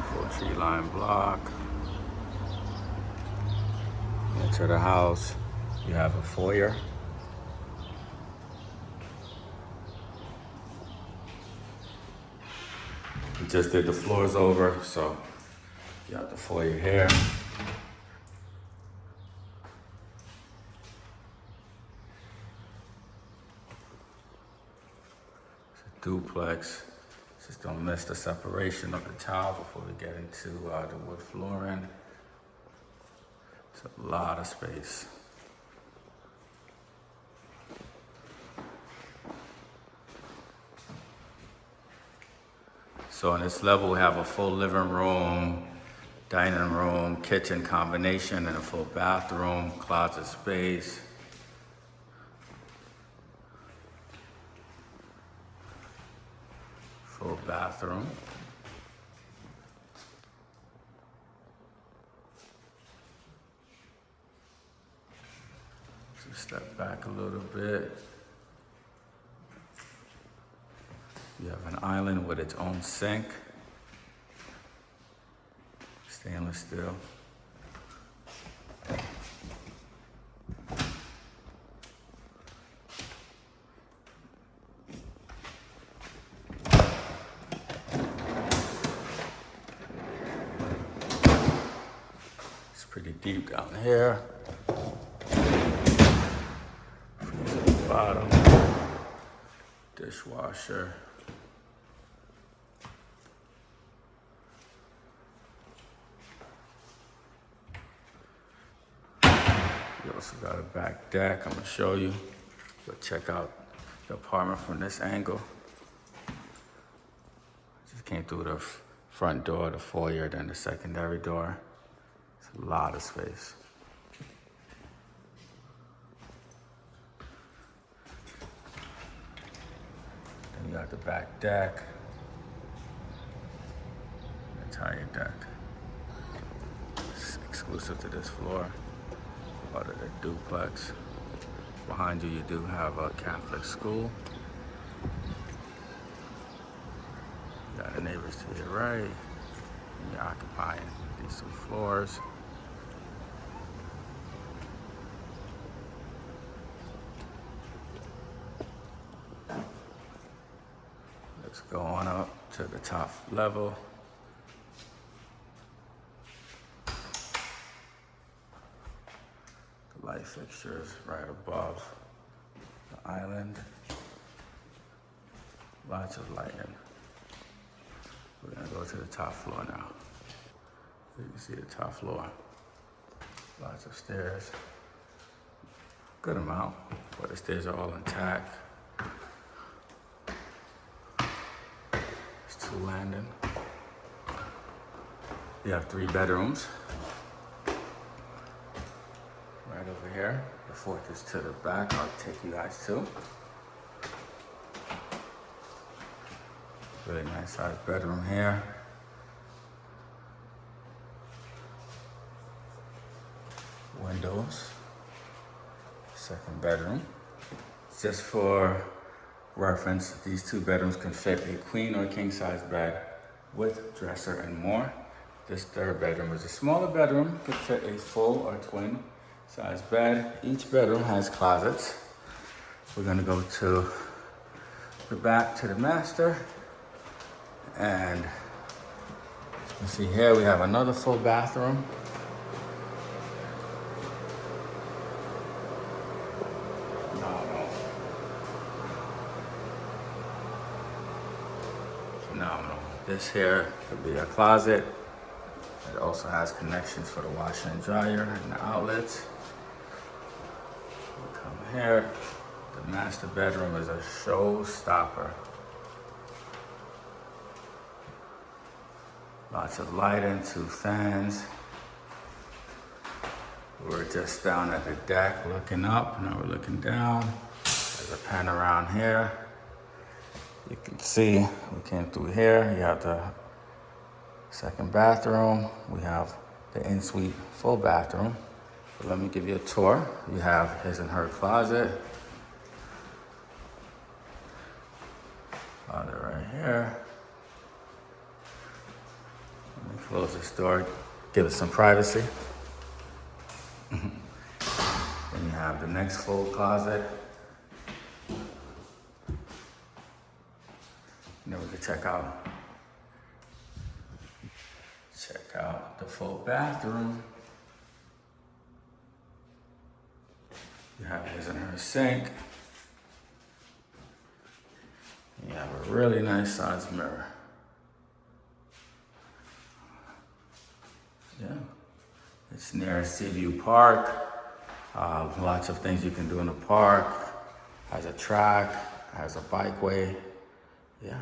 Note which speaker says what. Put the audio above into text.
Speaker 1: Full tree line block. Into the house, you have a foyer. We just did the floors over, so you have the foyer here. It's a duplex. Just don't miss the separation of the tile before we get into the wood flooring. It's a lot of space. So on this level, we have a full living room, dining room, kitchen combination, and a full bathroom, closet space. Full bathroom. Just step back a little bit. You have an island with its own sink. Stainless steel. It's pretty deep down here. From the bottom. Dishwasher. You also got a back deck. I'm gonna show you. Go check out the apartment from this angle. Just came through the front door, the foyer, then the secondary door. It's a lot of space. Then you got the back deck. Entire deck. It's exclusive to this floor. Part of the duplex. Behind you, you do have a Catholic school. You got the neighbors to your right. And you're occupying these two floors. Let's go on up to the top level. Light fixtures right above the island. Lots of lighting. We're gonna go to the top floor now. So you can see the top floor. Lots of stairs. Good amount, but the stairs are all intact. There's two landing. You have 3 bedrooms. Right over here. The 4th is to the back. I'll take you guys to. Really nice sized bedroom here. Windows. 2nd bedroom. Just for reference, these 2 bedrooms can fit a queen or king size bed with dresser and more. This 3rd bedroom is a smaller bedroom, could fit a full or twin size bed. Each bedroom has closets. We're gonna go to the back to the master. And you see here we have another full bathroom. Phenomenal. This here could be a closet. It also has connections for the washer and dryer and the outlets. Come here. The master bedroom is a showstopper. Lots of lighting, 2 fans. We're just down at the deck looking up. Now we're looking down. There's a pan around here. You can see we came through here. You have the 2nd bathroom. We have the in-suite full bathroom. So let me give you a tour. You have his and her closet. Closet right here. Let me Close this door, give it some privacy. Then you have the next full closet. And then we can check out the full bathroom. You have his and her sink. You have a really nice size mirror. Yeah, it's near Seaview Park. Lots of things you can do in the park. Has a track, has a bikeway. Yeah.